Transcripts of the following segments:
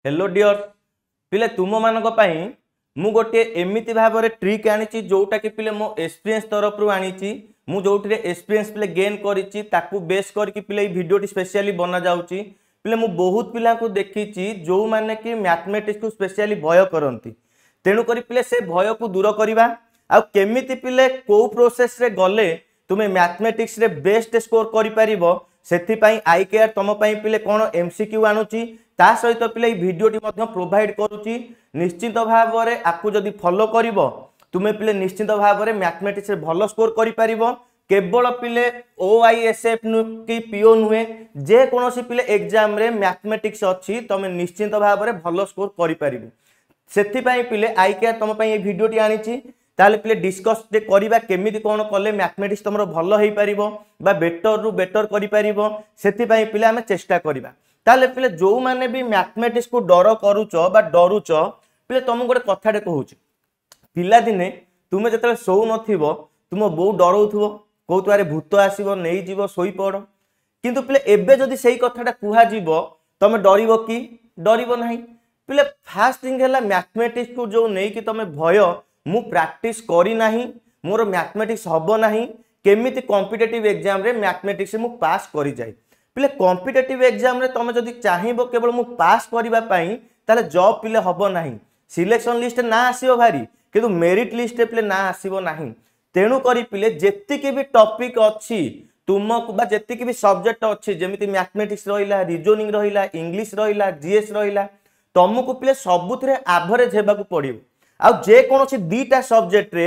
Hello dear पिले तुम मान मु गोटे एमती भाव में ट्रिक आनी जोटा कि पिले मो एक्सपीरियंस तरफ रू आनी मु जो एक्सपीरियंस पिले गेन करी बेस करके पिले वीडियो स्पेशली बना जाउची पिले मु बहुत पिला को देखी जो माने कि मैथमेटिक्स को स्पेशली भय करती तेणु करी पिले से भय को दूर करवा आ केमिति पिले को प्रोसेस रे गले तुम्हें मैथमेटिक्स रे बेस्ट स्कोर करि परिबो सेथिपाई आई केयर तुम पिले कौन एमसीक्यू आणुची ता सहित पिले वीडियोटी प्रोवाइड करुच्ची निश्चित भाव में आपको जदि फॉलो करिवो तुम्हें पिले निश्चित भाव में मैथमेटिक्स रे भलो स्कोर करि परिबो केवल पिले ओआईएसएफ कि पीओ नुहे जे कोनोसी पिले एग्जाम रे मैथमेटिक्स अच्छी तुम निश्चित भाव में भलो स्कोर करि परिबो सेथिपाई पिले आई केयर तुम ये वीडियोटी आनी ताले पिले डिस्कस जे करिबा केमिति कोन कले मैथमेटिक्स तुमरो भलो हेई परिबो बा बेटर रु बेटर करि परिबो सेथिपाई पिले आमे चेष्टा करिबा ताले पिले जो माने भी मैथमेटिक्स को डर करूचो बा डरुचो पिले तुम गोटे कथाटे कहूची पिला दिने तुमे जतले सो नथिबो तुम बहु डरउथबो कहतुआरे भूत आसीबो नै जीवो सोई पड़ किंतु पिले एबे जदि सेही कथाटा कुहा जीवो तुमे डरिबो कि डरिबो नाही पिले फास्ट थिंग हैला मैथमेटिक्स को जो नै कि तुमे भय मु प्रैक्टिस करी नाही मोर मैथमेटिक्स हबो नाही केमिति कॉम्पिटिटिव एग्जाम रे मैथमेटिक्स मु पास करी जाय पिले कॉम्पिटिटिव एग्जाम रे तुम जदि चाहिबो केवल मु पास करिबा पई ताले जॉब पिले हबो नाही सिलेक्शन लिस्ट ना आसीबो भारी किंतु मेरिट लिस्ट पिले ना आसीबो नाही तेणु करी पिले जेति के भी टॉपिक अछि तुमको बा जेति के भी सब्जेक्ट अछि जेमिति मैथमेटिक्स रहिला रीजनिंग रहिला इंग्लिश रहिला जीएस रहिला तुमको पिले सबुथरे एवरेज हेबाकू पड़िबो आ जे कोनोसी दीटा सब्जेक्ट रे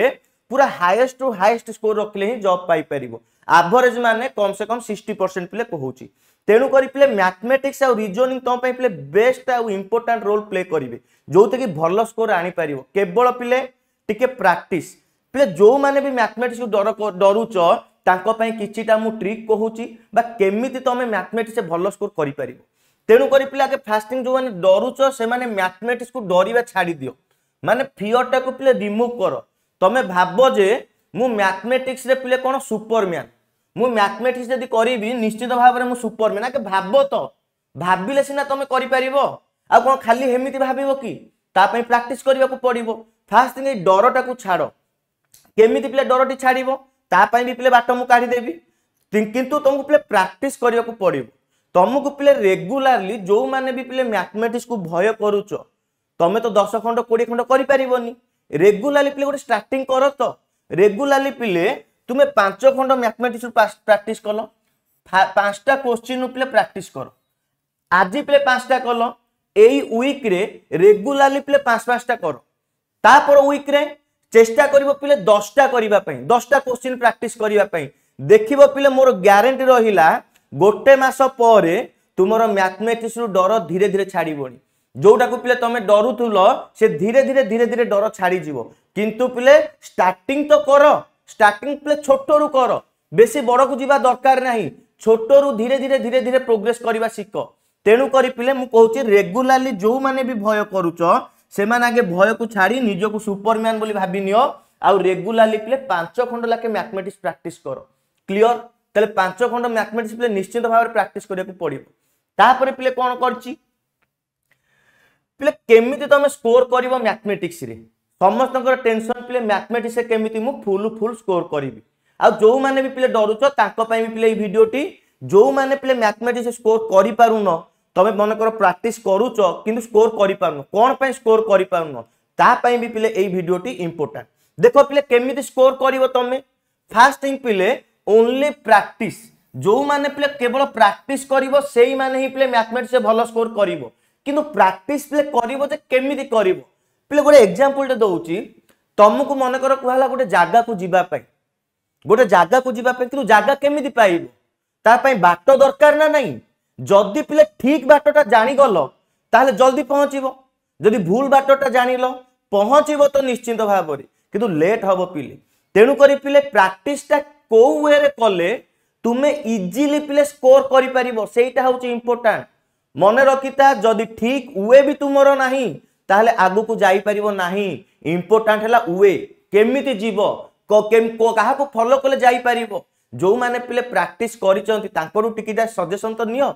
पूरा हाईएस्ट टू हाईएस्ट स्कोर रखले ही जॉब पाई परिबो एवरेज माने कम से कम 60% पिले कहूची तेणु करी पिले मैथमेटिक्स आ रीजनिंग तो पई पिले बेस्ट आ इंपोर्टेंट रोल प्ले करिवे जोते कि भलो स्कोर आनी परिबो केवल पिले टिके प्रैक्टिस पिले जो माने भी मैथमेटिक्स को डरुचो तांको पई किछिटा मु ट्रिक कहूची बा केमिति तमे मैथमेटिक्स से भलो स्कोर करि परिबो तेणु करी पिले आगे फास्टिंग जो माने डरुचो से माने मैथमेटिक्स को डरिबा छाडी दियो माने फियर टा को पिले रिमूव करो तमे भाबो जे मु मैथमेटिक्स रे पिले कोन सुपरमैन मु मैथमेटिक्स जदी करिवि निश्चित भाव रे मु सुपरमैन आके भाबो तो भाबिले सिना तमे करि परिबो आ कोन खाली हेमिति भाबिबो कि ता पई प्रैक्टिस करिवा को पड़िबो फास्ट थिंग ए डरटा को छाड़ो केमिति पिले डरटी छाड़िबो ता पई भी पिले बाट मु काढी देबी किंतु तुमको पिले प्रैक्टिस करिवा को पड़िबो तुमको पिले रेगुलरली जो माने भी पिले मैथमेटिक्स को भय करूचो तमे तो 10 खंड 20 खंड करि परिबोनी रेगुलरली पिले गोटे स्टार्टिंग करो तो रेगुलरली पिले तुमे 5 खंड मैथमेटिक्स प्रैक्टिस कलो 5टा क्वेश्चन पिले प्रैक्टिस करो आज पिले 5टा कलो एई वीक रे रेगुलरली पिले 5-5टा करो तापर वीक रे चेष्टा करिवो पिले 10टा करिवा पई 10टा क्वेश्चन प्रैक्टिस करिवा पई देखिवो पिले मोर ग्यारंटी रहिला गोटे मास परे तुमरो मैथमेटिक्स रु डर धीरे धीरे छाड़ीबोनी जोटा को पिले तमे डरुथुलो से धीरे धीरे डर छाड़ी जीवो किंतु पिले स्टार्टिंग तो करो स्टार्टिंग पिले छोटो रु करो बेसी बड़ को जीवा दरकार नाही छोटो रु धीरे धीरे प्रोग्रेस करबा सिको तेणु करी पिले मु कहूची रेगुलरली जो माने भी भय करूचो से माने आगे भय को छाड़ी निज को सुपरमैन बोली भाबी नियो आ रेगुलरली पिले 5 खंड लाके मैथमेटिक्स प्रैक्टिस करो क्लियर तले 5 खंड मैथमेटिक्स पिले निश्चित भाव में प्रैक्टिस करिया को पड़िबो तापर पिले कोन करची पिले केमिति तमे स्कोर करिवो मैथमेटिक्स रे समस्त टेंशन पिले मैथमेटिक्स से केमिति मु फुल स्कोर करिवि आ जो माने भी पिले डरुचो ताको पई भी पिले वीडियोटी जो माने पिले मैथमेटिक्स से स्कोर करि पारुनो तमे मन करो प्रैक्टिस करूचो किंतु स्कोर करि पारुनो कोन पई स्कोर करि पारुनो ता पई भी पिले एई वीडियोटी इंपोर्टेंट देखो पिले केमिति स्कोर करिवो तमे फर्स्ट थिंग पिले ओनली प्रैक्टिस जो माने पिले केवल प्रैक्टिस करिवो सेही माने ही पिले मैथमेटिक्स से भलो स्कोर करिवो किंतु प्रैक्टिस पिले करिवो जे केमिति करिवो पिले गोटे एग्जांपल टे दउची तुमको मन कर कहला गोटे जागा को जीवा पई किंतु जागा केमिति पाइबो ता पई बाट दरकार ना नहीं जदी पिले ठीक बाटटा जानि गलो ताले जल्दी पहुंचीबो जदी भूल बाटटा जानिलो पहुंचीबो तो निश्चित भाव रे किंतु लेट हबो पिले तेणु करी पिले प्रैक्टिस ता को वे रे कले तुमे इजीली पिले स्कोर करि परिबो सेटा होची इंपोर्टेंट मने रखिता जदि ठीक वे भी तुमरो नाही ताहले आगु को जाई परिबो नाही इंपोर्टेंट हैला वे केमिति जीवो को काहा को फॉलो कले जाई परिबो जो माने पिले प्रैक्टिस करिचंती तांकरू टिकिटा सजेशन तो नियो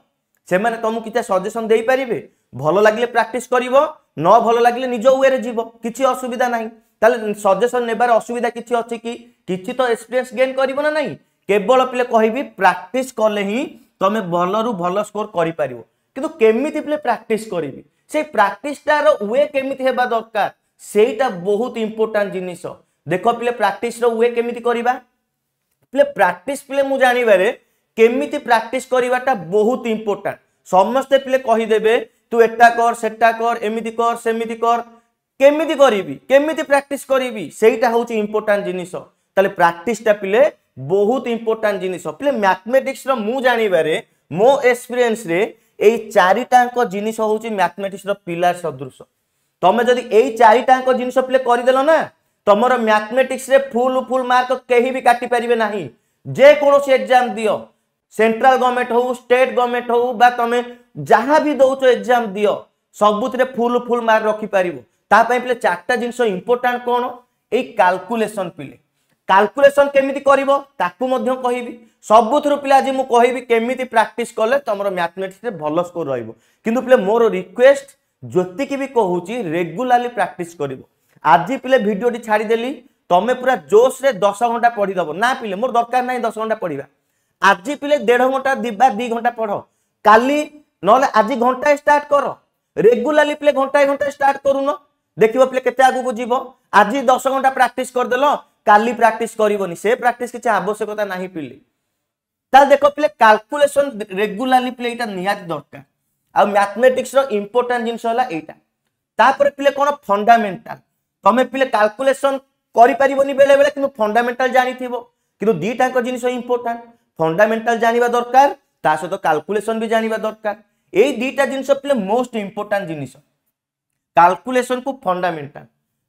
से माने तुमको किछा सजेशन दे पारिबे भलो लागले प्रैक्टिस करिवो न भलो लागले निज वे रे जीवो किछि असुविधा नाही ताले सजेशन नेबार असुविधा किछि अछि कि किछि तो एक्सपीरियंस गेन करिवो ना नाही केवल पिले कहबी प्रैक्टिस करले ही तमे भलो रु भलो स्कोर करि पारिवो किंतु केमिति पिले प्रैक्टिस करिवि से प्रैक्टिस तार वे केमिति हेबा दरकार सेटा बहुत इंपोर्टेंट जिनिस देखो पिले प्रैक्टिस रो वे केमिति करिबा पिले प्रैक्टिस पिले मु जानि बारे केमिति प्रैक्टिस करिवाटा बहुत इंपोर्टेंट समस्त पिले कहि देबे तू एटा कर सेटा कर एमिति कर सेमिति कर केमिति करिवि केमिति प्रैक्टिस करिवि सेटा होची इंपोर्टेंट जिनिस ताले प्रैक्टिस ता पिले बहुत इंपोर्टेंट जिनिस पिले मैथमेटिक्स रो मु जानि बारे मो एक्सपीरियंस रे एई चारिटांक जिनिस होची मैथमेटिक्स रो पिलर सदृश तमे जदी एई चारिटांक जिनिस पिले करि देलो ना तमरो मैथमेटिक्स रे फुल मार्क केही भी काटी परिबे नाही जे कोनोसी एग्जाम दियो सेंट्रल गवर्नमेंट हो स्टेट गवर्नमेंट हो बा तमे जहां भी दोचो एग्जाम दियो सबुतरे फुल मार्क रखि परिबो ता पई पिले चारटा जिनिस इंपोर्टेंट कोन एई कैलकुलेशन पिले कैलकुलेशन केमिति करिवो ताकू मध्य कहिबी सबुथरु पिले आज मु कहिबी केमिति प्रैक्टिस करले तमरो मैथमेटिक्स रे भलो स्कोर रहइबो किंतु पिले मोर रिक्वेस्ट जोति की भी कहूची रेगुलरली प्रैक्टिस करिवो आज पिले वीडियोटी छाड़ी देली तमे पूरा जोश रे 10 घंटा पढ़ी दबो ना पिले मोर दरकार नाही 10 घंटा पढ़ीबा आज पिले 1.5 घंटा दिबा 2 घंटा पढ़ो काली नले आज घंटा स्टार्ट करो रेगुलरली पिले घंटा स्टार्ट करूनो देखिबो पिले केते आगु को जीवो आज 10 घंटा प्रैक्टिस कर देलो काली प्रैक्टिस करिवोनी से प्रैक्टिस किछ आवश्यकता नाही पिले ता देखो पिले कैलकुलेशन रेगुलरली पिले एटा निहात दरकार आ मैथमेटिक्स रो इंपोर्टेंट जिंस होला एटा तापर पिले कोन फंडामेंटल तमे पिले कैलकुलेशन करि परिबोनी बेले बेले किनु फंडामेंटल जानिथिबो किनु दीटा को जिनिस इंपोर्टेंट फंडामेंटल जानिबा दरकार ता सहित कैलकुलेशन भी जानिबा दरकार एई दीटा जिनिस पिले मोस्ट इंपोर्टेंट जिनिस कैलकुलेशन को फंडामेंटल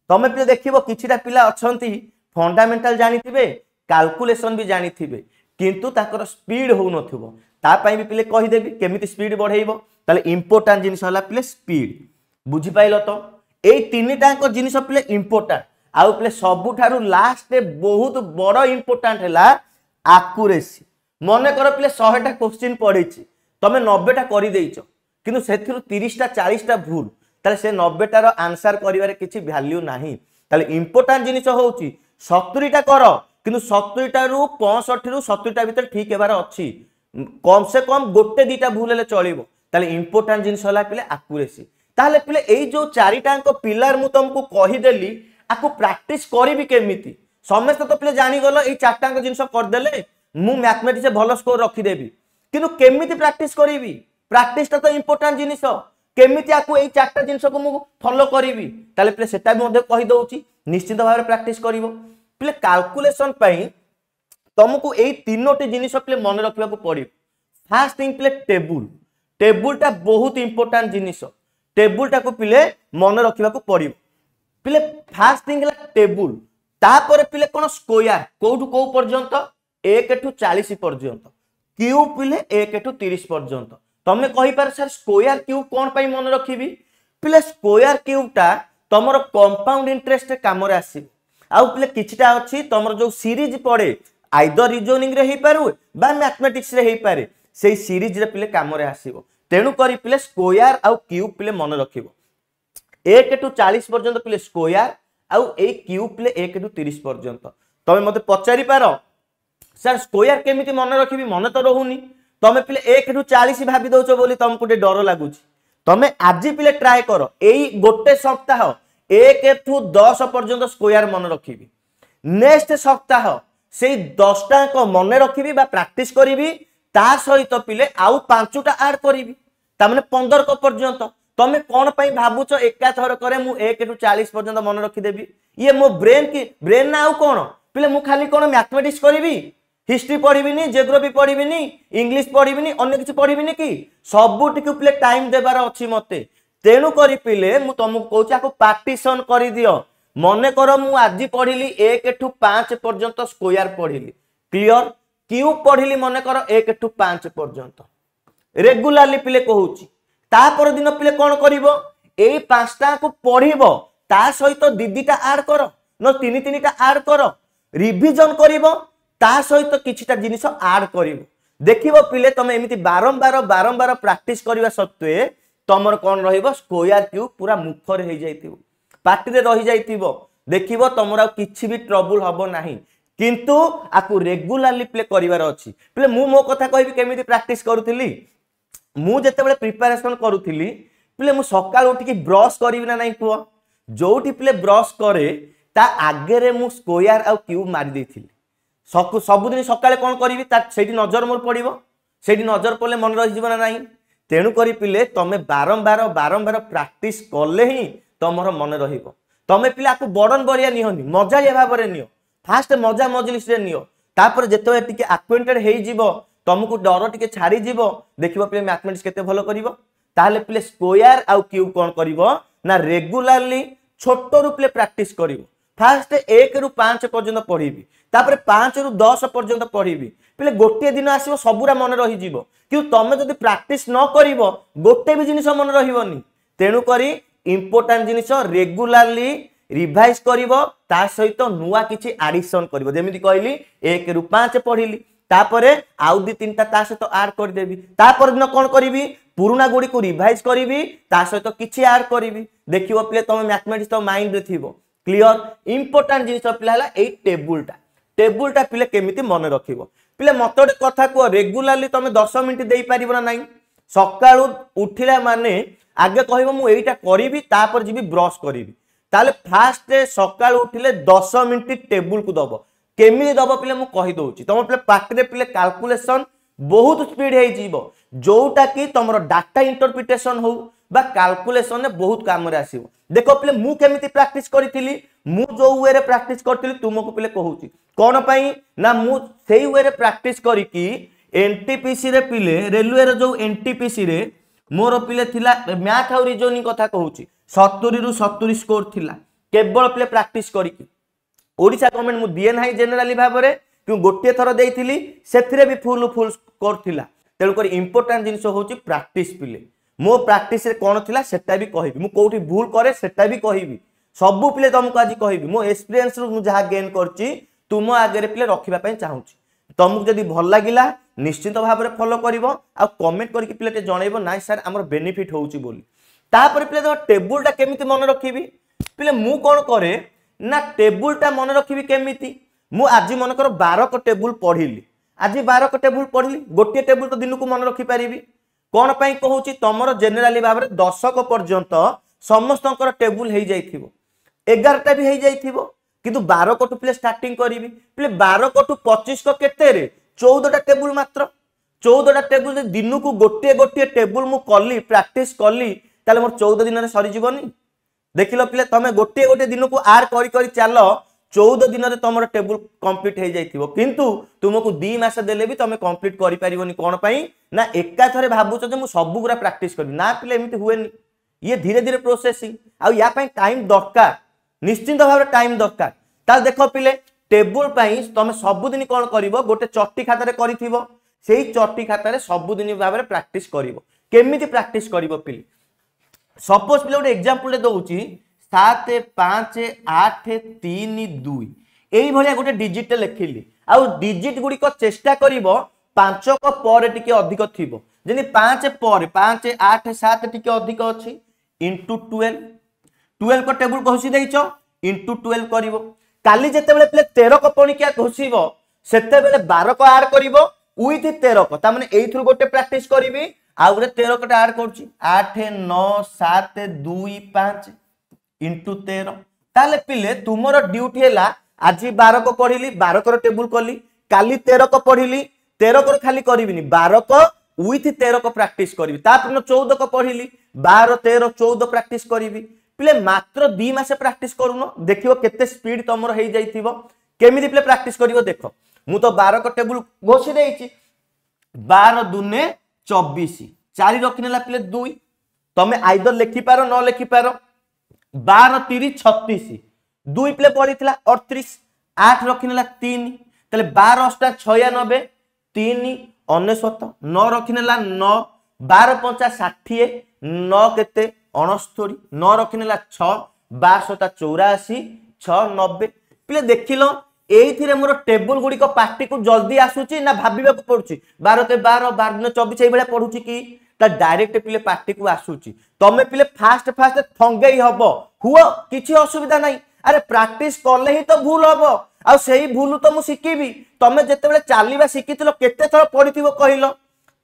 तमे पिले देखिबो किछिटा पिला अछंती फंडामेंटल जानिथिबे कैलकुलेशन भी जानिथिबे किंतु ताकर स्पीड हो नथिबो ता पई भी पिले कहि देबी केमिति स्पीड बढ़ाइबो ताले इंपोर्टेंट जिनिस होला पिले स्पीड बुझी पाइलो तो एई तीनटा को जिनिस पिले इंपोर्टेंट आउ पिले सबुठारु लास्ट रे बहुत बड़ इंपोर्टेंट हैला एक्यूरेसी मने कर पिले 100 टा क्वेश्चन पढिछि तमे 90 टा करि देइछो किंतु सेथिरु 30 टा 40 टा भूल ताले से 90 टा रो आंसर करिवारे किछि वैल्यू नाही ताले इंपोर्टेंट जिनिस होउछि 70 टा करो किंतु 70 टा रु 65 रु 70 टा भीतर ठीक हेबार अछि कम से कम गोटे दीटा भूल हेले चलिबो ताले इंपोर्टेंट जिनिस होला पिले एक्यूरेसी ताले पिले एई जो चारिटांक पिलर मु तुमको कहि देली आको प्रैक्टिस करिवि केमिति समस्त तो पिले जानि गलो एई चारटांक जिनिस कर देले मु मैथमेटिक्स भलो स्कोर रखि देबी किंतु केमिति प्रैक्टिस करिवि प्रैक्टिस तो इंपोर्टेंट जिनिस केमिति आको एई चारटा जिनिस को मु फॉलो करिवि ताले पिले सेटा भी मधे कहि दउची निश्चित भाबरे प्रैक्टिस करिवो पिले कैलकुलेशन पई तुमको एई तीनोटी जिनिस पिले मन रखिबा को पड़िबो फर्स्ट थिंग पिले टेबुल टा बहुत इंपोर्टेंट जिनिस टेबुल टा को पिले मन रखिबा को पड़िबो पिले फर्स्ट थिंग हला टेबुल तापर पिले कोन स्क्वायर कोठु को पर्यंत 1 टू 40 पर्यंत क्यूब पिले 1 टू 30 पर्यंत तमे कहि पार सर स्क्वायर क्यूब कोन पई मन रखिबी पिले स्क्वायर क्यूब टा तमरो कंपाउंड इंटरेस्ट काम रे आसी आउ पिले किछटा अछि तमरो जो सीरीज पड़े आइदर रीजनिंग रे हे पारु बा मैथमेटिक्स रे हे पारे सेही सीरीज रे पिले काम रे आसीबो तेनु करी पिले स्क्वायर आउ क्यूब पिले मन रखिबो 1 टू 40 पर्यंत पिले स्क्वायर आउ ए क्यूब पिले 1 टू 30 पर्यंत तमे मते पचारि पारो सर स्क्वायर केमिति मन रखिबी मन तो रहउनी तमे पिले 1 टू 40 भाबी दउचो बोली तुमको डे डर लागुची तमे आज पिले ट्राई करो एई गोटे सप्ताह 1 टू 10 पर्यंत स्क्वायर मन रखिबी नेक्स्ट सप्ताह से 10टा को मन रखिबी बा प्रैक्टिस करिवि ता सहित पिले आउ 5टा ऐड करिवि ता माने 15 को पर्यंत तमे कोन पई भाबुचो एका थर करे मु 1 टू 40 पर्यंत मन रखि देबी ये मो ब्रेन ना आउ कोन पिले मु खाली कोन मैथमेटिक्स करिवि हिस्ट्री पढिबिनी जियोग्राफी पढिबिनी इंग्लिश पढिबिनी अन्य किछ पढिबिनी कि सबुटी को पिले टाइम देबार अछि मते तेनु करी पिले मु तुमको कहूची आको पार्टीशन करि दियो मने करो मु आज पढिली 1 टू 5 पर्यंत स्क्वायर पढिली क्लियर क्यूब पढिली मने करो 1 टू 5 पर्यंत रेगुलरली पिले कहूची तापर दिन पिले कोन करिवो एई पांचटा को पढिबो ता सहित दीदीटा ऐड करो न तीन तीनटा ऐड करो रिवीजन करिवो ता सहित किछटा जिनिस ऐड करिवो देखिबो पिले तमे एमिति बारंबार बारंबार प्रैक्टिस करबा सत्वे तमर कोन रहिबो स्क्वायर क्यूब पूरा मुखर हे जाइतिबो पार्टी रे रहि जाइतिबो देखिबो तमरा किछि भी ट्रबल हबो नाही किंतु आकु रेगुलरली प्ले करिवार अछि प्ले मो कथा कहबी केमिति प्रैक्टिस करूथिली मु जेते बेले प्रिपरेशन करूथिली प्ले मु सकाळ उठी की ब्रश करिवि ना नाही पुओ जोठी प्ले ब्रश करे ता आगे रे मु स्क्वायर आ क्यूब मारि देथिली सबुदिन सकाळे कोन करिवि ता सेठी नजर मोर पड़िबो सेठी नजर पड़ले मन रहि जीवन नाही तेणु करी पिले तमे बारंबार बारंबार प्रैक्टिस करले ही तमरो मन रहिबो तमे पिले आकु बडन बरिया निहनी मजालिया भाबरे नियो फास्ट मजा मजलिस रे नियो तापर जेतो टिके एक्वेंटेड हेई जीवो तुमको डर टिके छाड़ी जीवो देखिबो पिले मैथमेटिक्स केते भलो करिवो ताले पिले स्क्वायर आ क्यूब कोन करिवो ना रेगुलरली छोटो रूपले प्रैक्टिस करिवो फास्ट 1 रु 5 पर्यंत पढिबी तापर 5 रु 10 पर्यंत पढिबी पिले गोटे दिन आसीबो सबुरा मन रहि जीवो कि तमे जदी प्रैक्टिस न करिवो गोटे भी जिनिस मन रहिवोनी तेणु करी इंपोर्टेंट जिनिस रेगुलरली रिवाइज करिवो ता सहित नुवा किछि एडिशन करिवो जेमिति कहली 1 रु 5 पढिली तापरे आउ दी तीनटा ता सहित ऐड कर देबी तापर दिन कोन करिवि पुराना गुडी को रिवाइज करिवि ता सहित किछि ऐड करिवि देखिवो पिले तमे मैथमेटिक्स तो माइंड रे थिबो क्लियर इंपोर्टेंट जिनिस पिले हला ए टेबुलटा पिले केमिति मन रखिवो पिले मते गोटे कथा को रेगुलरली तमे 10 मिनिट देई परिबो ना नाही सकाळू उठिला माने आगे कहबो मु एइटा करिवि तापर जिबि ब्रश करिवि ताले फास्ट सकाळू उठिले 10 मिनिट टेबुल को दबो केमिति दबो पिले मु कहि दोउची तम पिले पार्टी रे पिले कैलकुलेशन बहुत स्पीड हे जीवो जोटा कि तमरो डाटा इंटरप्रिटेशन हो बा कैलकुलेशन ने बहुत काम रे आसीबो देखो पिले मु केमिति प्रैक्टिस करिथिली मु जो वे रे प्रैक्टिस करथिली तुमको पिले कहूची कोन पई ना मु सेही वे रे प्रैक्टिस करी कि एनटीपीसी रे पिले रेलवे रे जो एनटीपीसी रे मोर पिले थिला मैथ और रीजनिंग कथा कहूची 70 रु 70 स्कोर थिला केवल पिले प्रैक्टिस करी कि ओडिसा गवर्नमेंट मु दिए नाही जनरली भाबरे कि गोटे थर देइथिली सेथिरे भी फुल स्कोर थिला तेल कर इंपोर्टेंट जिनिस होची प्रैक्टिस पिले मो प्रैक्टिस रे कोन थिला सेटा भी कहिबी मु कोठी भूल करे सेटा भी कहिबी सबु पिले तुमको आज कहिबी मो एक्सपीरियंस रु मु जहा गेन करची तुम आगे रे पिले रखिबा पई चाहूची तुमको जदी भल लागिला निश्चित भाव में फॉलो करिवो आ कमेंट करके पिले ते जणैबो नाइ सर हमर बेनिफिट होउची बोली तापर पिले तो टेबुलटा केमिति मन रखिबी पिले मु कोन करे ना टेबुलटा मन रखिबी केमिति मु आज मन कर 12 को टेबुल पढिली आज 12 को टेबुल पढिली गोटे टेबुल तो दिन को मन रखि परिबी कोन पई कहूची तमरो जनरली भाव में 10 को पर्यंत समस्तंकर टेबुल हे जाइथिबो 11टा भी हे जाइथिबो किंतु 12 को पिले स्टार्टिंग करिवि पिले 12 को 25 को केते रे 14टा टेबुल मात्र 14टा टेबुल दिन को गोटे गोटे टेबुल मु कली प्रैक्टिस कली ताले मोर 14 दिन रे सरी जीवनी देखिलो पिले तमे गोटे गोटे दिन को आर करी करी चलो 14 दिन रे तमरो टेबुल कंप्लीट हे जाइथिबो किंतु तुमको 2 मास देले भी तमे कंप्लीट करि परिबोनी कोन पई ना एका थरे भाबुचो जे मु सब गुरा प्रैक्टिस करबी ना पिले एमिति हुएनी ये धीरे धीरे प्रोसेसिंग आ या पई टाइम दरकार निश्चित भाव टाइम दरकार ता देखो पिले टेबुल पई तमे सब दिन कोन करिवो गोटे चट्टी खाता रे करिथिबो सेही चट्टी खाता रे सब दिन भाव रे प्रैक्टिस करिवो केमिति प्रैक्टिस करिवो पिले सपोज पिले गोटे एग्जांपल ले दउची 7 5 8 3 2 एई भलिया गोटे डिजिट लिखिली आ डिजिट गुडी को चेष्टा करिवो 5 को पर टिके अधिक थिबो जेनी 5 पर 5 8 7 टिके अधिक अछि इनटू 12 को टेबुल घोषि देइचो इनटू 12 करिवो काली जेते बेले प्ले 13 को पणिकिया घोषिबो सेते बेले 12 को ऐड करिवो विथ 13 को ता माने एइथुर गोटे प्रैक्टिस करिवि आ गोटे 13 को ऐड करछि 8 9 7 2 5 इनटू 13 ताले पिले तुमरो ड्यूटी हैला आज 12 को पढिली 12 को टेबुल कली काली 13 को पढिली 13 को खाली करिविनी 12 को विथ 13 को प्रैक्टिस करिवि तापर 14 को पढिली 12 13 14 प्रैक्टिस करिवि पिले मात्र 2 मास प्रैक्टिस करूनो देखिबो केते स्पीड तमरो हेई जाइथिबो केमिति पिले प्रैक्टिस करिवो देखो मु तो 12 को टेबुल घोषि देइछि 12 दुने 24 4 रखिनेला पिले 2 तमे आइदर लिखि पारो न लिखि पारो 12 3 36 2 पिले पड़ीथिला 38 8 रखिनेला 3 तले 12 8 96 3 99 9 रखिनेला 9 12 5 60 9 केते 69 9 रखिनेला 6 12 84 6 90 पिले देखिलो एइथिरे मोर टेबुल गुडी को पार्टी को जल्दी आसुची ना भाबिबा को पडुची 12 ते 12 12 दिन 24 एई बेला पढुची की ता डायरेक्ट पिले पार्टी को आसुची तमे पिले फास्ट फास्ट थंगेई हबो हुओ किछि असुविधा नाही अरे प्रैक्टिस करले ही तो भूल हबो आ सेही भूल तो मु सिकीबी तमे जते बेले चालीबा सिकीतिलो केते थर पडिथिबो कहिलो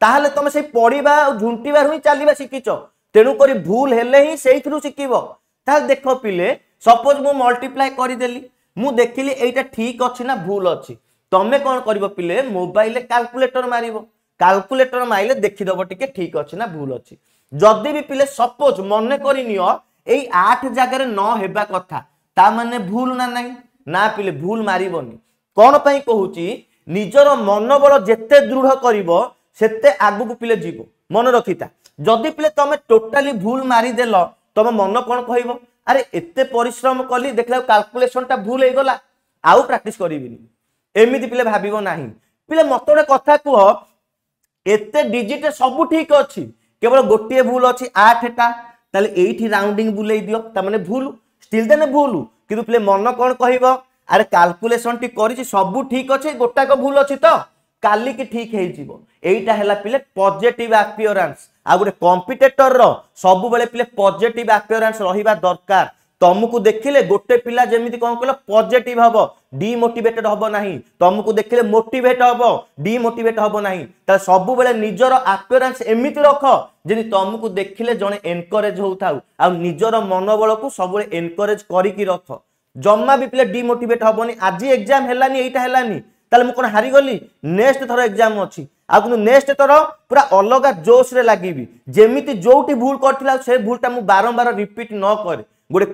ताहले तमे सेही पडिबा आ झुंटीबा हुई चालीबा सिकीचो तेनु करी भूल हेले ही सेहीथरु सिकीबो ताहले देखो पिले सपोज मु मल्टीप्लाई करि देली मु देखिली एटा ठीक अछि ना भूल अछि तमे कोन करिवो पिले मोबाइल कैलकुलेटर मारिवो कैलकुलेटर माइले देखि दबो टिके ठीक अछि ना भूल अछि जदी भी पिले सपोज मने करि नियो एई 8 जगह 9 हेबा कथा ता माने भूल ना नाही ना पिले भूल मारिबोनी कोन पई कहूची निजर मनोबल जेते दृढ़ करिवो सेते आगु को पिले जीवो मन रखिता जदी पिले तमे टोटली भूल मारि देलो तमे मन कोन कहइबो अरे एते परिश्रम कली देखला कैलकुलेशन टा भूल हे गला आउ प्रैक्टिस करिबिनी एमिति पिले भाबिबो नाही पिले मतोडे कथा कुह एते डिजिट सब ठीक अछि केवल गोटिए भूल अछि 8 टा ताले एठी राउंडिंग बुलेई दियो ता माने भूल स्टिल देने भूल किंतु पिले मन कोन कहइबो अरे कैलकुलेशन टी करिछि सब ठीक अछि गोटा को भूल अछि तो काली की ठीक हे जिवो एटा हैला पिले पॉजिटिव अपीयरेंस आ गुटे कॉम्पिटिटर रो सब बेले पिले पॉजिटिव अपीयरेंस रहिबा दरकार तुमको देखिले गोटे पिला जेमिति कोन कहलो पॉजिटिव हबो डीमोटिवेटेड हबो नाही तुमको देखिले मोटिवेट हबो डीमोटिवेट हबो नाही त सब बेले निजरो अपीयरेंस एमिति रखो जेनि तुमको देखिले जने एनकरेज होउथाउ आ निजरो मनोबल को सब बेले एनकरेज करी की रखो जम्मा भी पिले डीमोटिवेट हबोनी आज एग्जाम हेलानी एटा हेलानी ताले मु कोन हारि गली नेक्स्ट थरो एग्जाम अछि आ किनु नेक्स्ट थरो पूरा अलगा जोश रे लागिबी जेमिति जोटी भूल करथिला से भूलटा मु बारंबार रिपीट न करे गोटे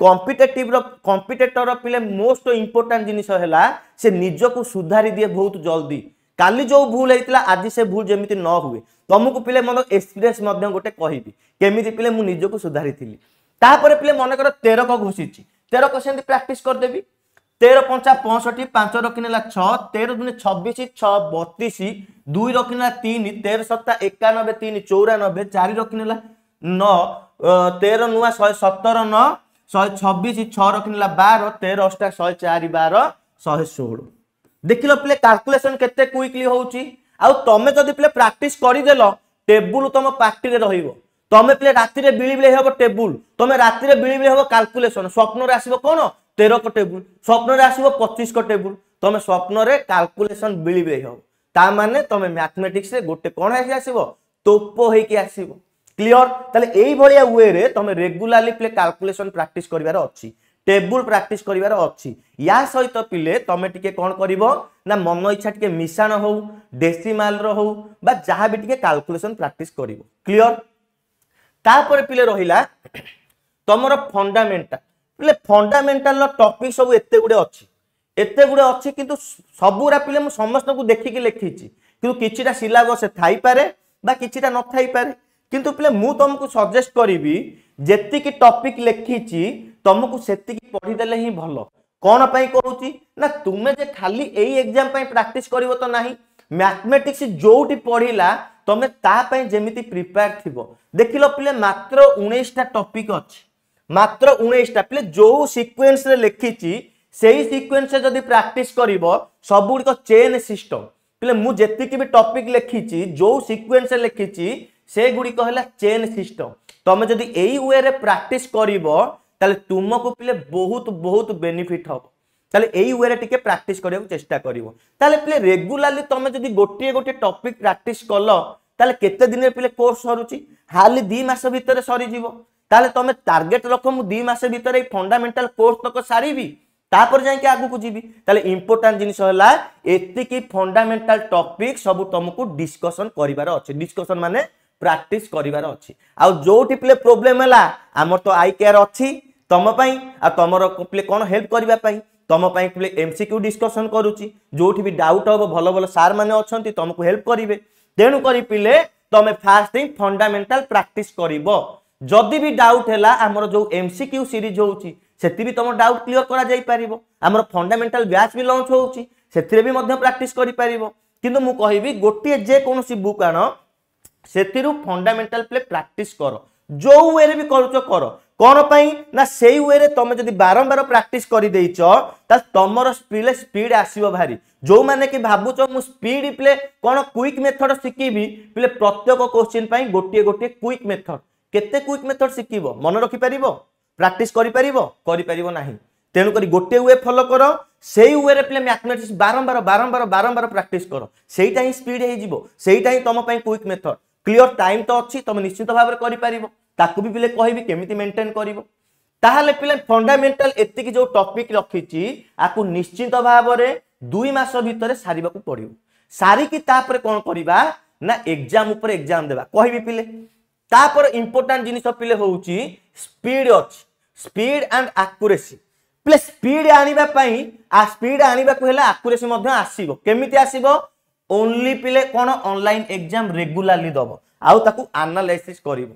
कॉम्पिटिटर पिले मोस्ट इंपोर्टेंट जिनिस हैला से निज को सुधारी दिए बहुत जल्दी काली जो भूल हेतिला आज से भूल जेमिति न हुए तुमको पिले मन एक्सपीरियंस मध्य गोटे कहिबी केमिति पिले मु निज को सुधारी थिली तापर पिले मन कर 13 को घोषिची 13 को सेंति प्रैक्टिस कर देबी 13 पंचा 65 5 रखिनेला 6 13 दुने 26 6 32 2 रखिनेला 3 13 सत्ता 91 3 94 4 रखिनेला 9 13 नुआ 117 9 126 6 रखिनेला 12 13 अष्टा 104 12 116 देखिलो प्ले कैलकुलेशन केते क्विकली होउची आ तमे जदी प्ले प्रैक्टिस करि देलो टेबुल तम पार्टी रे रहिबो तमे प्ले राति रे बिली बिली हेबो टेबुल तमे राति रे बिली बिली हेबो कैलकुलेशन स्वप्न रे आसीबो कोन 13 को टेबुल स्वप्न रे आसीबो 25 को टेबुल तमे स्वप्न रे कैलकुलेशन बिली बिली हेबो ता माने तमे मैथमेटिक्स रे गोटे कोन आसी आसीबो तोपो हे की आसीबो क्लियर ताले एई भलिया वे रे तमे रेगुलरली प्ले कैलकुलेशन प्रैक्टिस करिवार अछि टेबुल प्रैक्टिस करिवार अछि या सहित पिले तमे टिके कोन करिवो ना मन इच्छा टिके मिशान हो डेसिमल रो हो बा जहा भी टिके कैलकुलेशन प्रैक्टिस करिवो क्लियर तापर पिले रहिला तमरो फंडामेंटल पिले फंडामेंटल टॉपिक सब एते गुडे अछि किंतु सबुरा पिले मु समस्त को देखि के लिखिछि किंतु किछिटा सिलेबस थाई पारे बा किछिटा न थाई पारे किंतु पिले मु तुमको सजेस्ट करिवि जेति की टॉपिक लिखिछि तुमको सेति की पढि देले ही भलो कोन पई कहूची ना तुमे जे खाली एई एग्जाम पई प्रैक्टिस करिवो तो नाही मैथमेटिक्स जोटी पढिला तमे ता पई जेमिति प्रिपेयर थिबो देखिलो पिले मात्र 19 टा टॉपिक अछि मात्र 19 टा पिले जो सीक्वेंस रे लिखिछि सेही सीक्वेंस से जदी प्रैक्टिस करिवो सब गुडी को चेन सिस्टम पिले मु जेति की भी टॉपिक लिखिछि जो सीक्वेंस रे लिखिछि से गुडी कहला चेन सिस्टम तमे जदी एई वे रे प्रैक्टिस करिवो ताले तुमको पिले बहुत बहुत बेनिफिट हो ताले एई वे रे टिके प्रैक्टिस करियो चेष्टा करिवो ताले पिले रेगुलरली तमे जदी गोटे गोटे टॉपिक प्रैक्टिस करलो ताले केते दिन रे पिले कोर्स सरुची हाली 2 मास भीतर सरी जीवो ताले तमे टारगेट रखो मु 2 मास भीतर ए फंडामेंटल कोर्स तक सारीबी तापर जाय के आगु को जीबी ताले इंपोर्टेंट जिनिस होला एति की फंडामेंटल टॉपिक सब तुमको डिस्कशन करिवार अछि डिस्कशन माने प्रैक्टिस करिवार अछि आ जोटी पिले प्रॉब्लम हला हमर तो आई केयर अछि तम पई आ तमरो पिले कोन हेल्प करिवा पई तम पई पिले एमसीक्यू डिस्कशन करूची जोटी भी डाउट हो भलो भलो सर माने अछंती तुमको हेल्प करिवे तेनु करी पिले तमे फास्ट थिंग फंडामेंटल प्रैक्टिस करिवो जदी भी डाउट हला हमर जो एमसीक्यू सीरीज होउची सेति भी तम डाउट क्लियर करा जाई परिवो हमर फंडामेंटल बैच भी लॉन्च होउची सेतिरे भी मध्य प्रैक्टिस करि परिवो किंतु मु कहिबी गोटे जे कोनोसी बुक आनो सेतिरु फंडामेंटल प्ले प्रैक्टिस करो जो वे रे भी करूचो करो कौन पाई ना सेई वे रे तमे जदी बारंबार प्रैक्टिस करि देइचो त तमरो स्पीड आसीबो भारी जो माने कि भाबुचो मु स्पीड प्ले कोन क्विक मेथड सिकिबी प्ले प्रत्येक क्वेश्चन पाई गोटे गोटे क्विक मेथड केते क्विक मेथड सिकिबो मन रखि परिबो प्रैक्टिस करि परिबो नाही तेनु करी गोटे वे फॉलो करो सेई वे रे प्ले मैथमेटिक्स बारंबार प्रैक्टिस करो सेईटा ही स्पीड हे जिवो सेईटा ही तम पई क्विक मेथड क्लियर टाइम तो अछि तम निश्चित भाव रे करि परिबो ताकू भी पिले कहबी केमिति मेंटेन करिवो ताहाले पिले फंडामेंटल एतिकी जो टॉपिक रखिची आकु निश्चित भाव रे 2 मास भितरे सारिबा को पड़ियो सारी की तापर कोन करिबा ना एग्जाम ऊपर एग्जाम देबा कहबी पिले तापर इंपोर्टेंट जिनिस पिले होउची स्पीड अछि स्पीड एंड एक्यूरेसी प्ले स्पीड आनिबा पई आ स्पीड आनिबा को हेला एक्यूरेसी मध्ये आसीबो केमिति आसीबो ओनली पिले कोन ऑनलाइन एग्जाम रेगुलरली दबो आउ ताकू एनालिसिस करिवो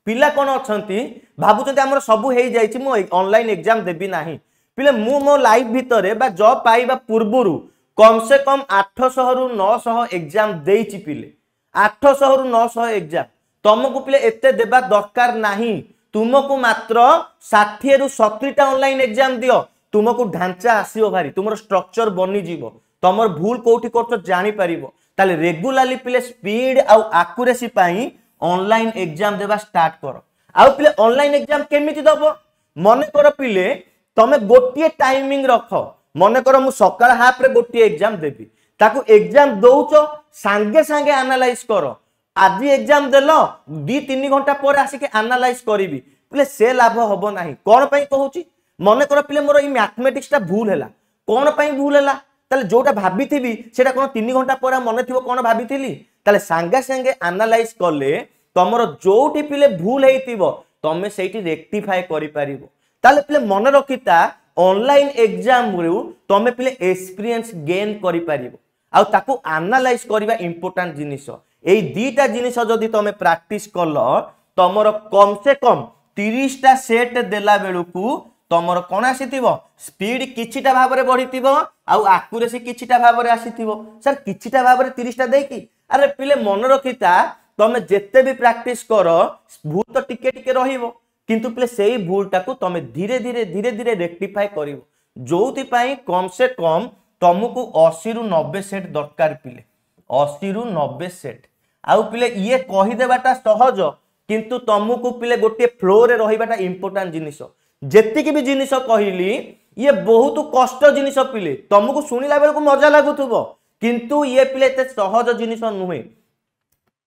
पिला कोन अछंती भाबुचंती हमर सब हेई जाईची मो ऑनलाइन एग्जाम देबी नाही पिले मु मो लाइफ भितरे बा जॉब पाइबा पूर्वरु कम से कम 800 रु 900 एग्जाम देईची पिले 800 रु 900 एग्जाम तुमको पिले एते देबा दरकार नाही तुमको मात्र 60 रु 70 टा ऑनलाइन एग्जाम दियो तुमको ढांचा आसीओ भारी तुमरो स्ट्रक्चर बनी जीवो तमर भूल कोठी करतो जानि परिबो ताले रेगुलरली पिले स्पीड आ एक्यूरेसी पाई ऑनलाइन एग्जाम देबा स्टार्ट करो आउ पिले ऑनलाइन एग्जाम केमिति दबो मने कर पिले तमे गोटिए टाइमिंग रखो मने कर मु सकाळ हाफ रे गोटिए एग्जाम देबी ताकू एग्जाम दउचो संगे संगे एनालाइज करो आज एग्जाम देलो 2-3 घंटा पर आसी के एनालाइज करिवि पिले से लाभ होबो नाही कोन पई कहूची मने कर पिले मोर ई मैथमेटिक्स टा भूल हैला कोन पई भूल हैला ताले जोटा भाबिथिबी सेटा कोन 3 घंटा पर मने थिबो कोन भाबिथिली ताले संगे संगे एनालाइज करले तमरो जोटी पिले भूल हेइतिबो तमे सेठी रेक्टिफाई करि परिबो ताले पिले मन रखिता ऑनलाइन एग्जाम रु तमे पिले एक्सपीरियंस गेन करि परिबो आ ताकू एनालाइज करबा इंपोर्टेंट जिनिस एई दीटा जिनिस जदी तमे प्रैक्टिस करलो तमरो कम से कम 30 टा सेट देला बेलुकू तमरो कोन आसीतिबो स्पीड किछिटा भाबरे बढ़ितिबो आ एक्यूरेसी किछिटा भाबरे आसीतिबो सर किछिटा भाबरे 30 टा देकी अरे पिले मन रखिता तमे जेते भी प्रैक्टिस करो भूल तो टिके टिके रहिबो किंतु पिले सेही भूल टाकू तमे धीरे धीरे रेक्टिफाई करिवो जोति पई कम से कम तुमको 80 रु 90 सेट दरकार पिले 80 रु 90 सेट आउ पिले ये कहि देबाटा सहज किंतु तुमको पिले गोटे फ्लो रे रहिबाटा इंपोर्टेंट जिनिस जेतिकी भी जिनिस कहिली ये बहुत कष्ट जिनिस पिले तुमको सुनिला बेल को मजा लागुथबो किंतु ये पिले ते सहज जिनिस नुहे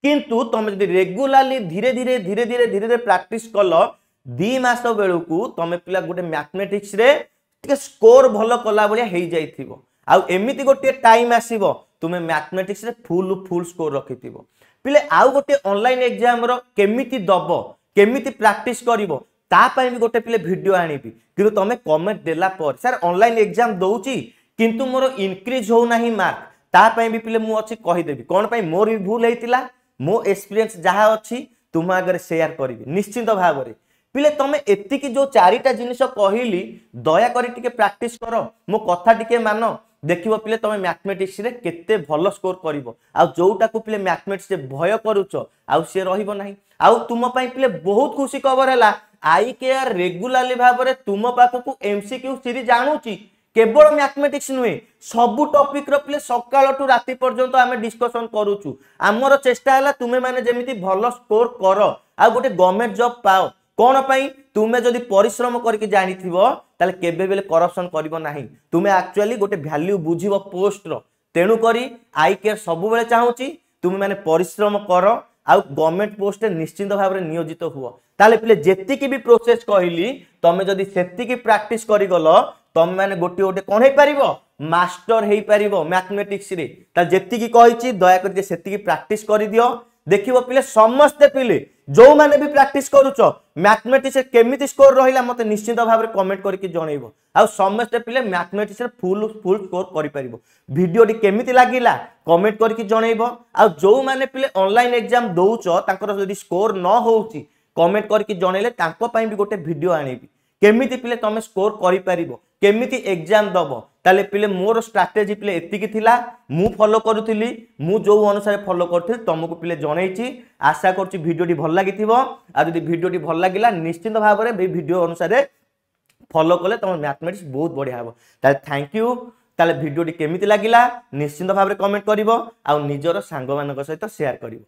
किंतु तुम जदि रेगुलरली धीरे धीरे प्रैक्टिस कलो 2 मास बेलू तुम पिला गोटे मैथमेटिक्स रे टिके स्कोर भलो कला बलिया हेई जाइथिबो आ एमिति गोटे टाइम आसीबो तुमे मैथमेटिक्स रे फुल स्कोर रखिथिबो पिले आउ गोटे ऑनलाइन एग्जाम रो केमिति दबो केमिति प्रैक्टिस करिवो ता पई भी गोटे पिले वीडियो आनिबी किंतु तमे कमेंट देला पर सर ऑनलाइन एग्जाम दउची किंतु मोर इंक्रीज हो नाही मार्क ता पई भी पिले मु अछि कहि देबी कोन पई मोर भी भूल हेतिला मो एक्सपीरियंस जहा अछि तुम आगे शेयर करिवि निश्चित भाव रे पिले तमे एतिकी जो 4टा जिनिस कहिली दया करी टिके प्रैक्टिस करो मो कथा टिके मानो देखिबो पिले तमे मैथमेटिक्स रे केते भलो स्कोर करिवो आ जोटा को पिले मैथमेटिक्स रे भय करूचो आ से रहिबो नाही आ तुम पई पिले बहुत खुशी खबर हैला आई केआर रेगुलरली भाव रे तुम पाखकू एमसीक्यू सीरीज आणुची केवल मैथमेटिक्स नुहे सबु टॉपिक रो प्ले सकाळ टू राति पर्यंत आमे डिस्कशन करूछु हमर चेष्टा हैला तुमे माने जेमिति भलो स्कोर करो आ गोटे गवर्नमेंट जॉब पाओ कोन पई तुमे जदी परिश्रम करके जानिथिबो ताले केबे बेले करप्शन करिवो नाही तुमे एक्चुअली गोटे वैल्यू बुझिबो पोस्ट रो तेनु करी आई केयर सब बेले चाहूची तुमे माने परिश्रम करो आ गवर्नमेंट पोस्ट निश्चित भाव रे नियोजित हुओ ताले पिले जेतिकी भी प्रोसेस कहिली तमे जदी सेतिकी प्रैक्टिस करि गलो तमे माने गोटे गोटे कोन हे परिबो मास्टर हे परिबो मैथमेटिक्स रे ता जेतिकी कहिची दया कर सेतिकी प्रैक्टिस करि दियो देखिबो पिले समस्त पिले जो माने भी प्रैक्टिस करूचो मैथमेटिक्स केमिति स्कोर रहिला मते निश्चित भाव रे कमेंट करके जणैबो आ समस्त पिले मैथमेटिक्स रे फुल स्कोर करि परिबो वीडियो डी केमिति लागिला कमेंट करके जणैबो आ जो माने पिले ऑनलाइन एग्जाम दउचो ताकर जदी स्कोर न होउची कमेंट करके जणैले तांको पई भी गोटे वीडियो आनेबी केमिति पिले तमे स्कोर करि परिबो केमिति एग्जाम दबो ताले पिले मोर स्ट्राटेजी पिले एतिकी थिला मु फॉलो करूथिली मु जो अनुसार फॉलो करथि तुमको पिले जणैछि आशा करछि वीडियोटी भल लागिथिबो आ जदि वीडियोटी भल लागिला निश्चित भाव में वीडियो अनुसार फॉलो कले तुम मैथमेटिक्स बहुत बढ़िया हम ताले थैंक यू ताले वीडियोटी केमिति लागिला निश्चित भाव में कमेंट करिवो आ निजर सांग मानक सहित शेयर करिवो।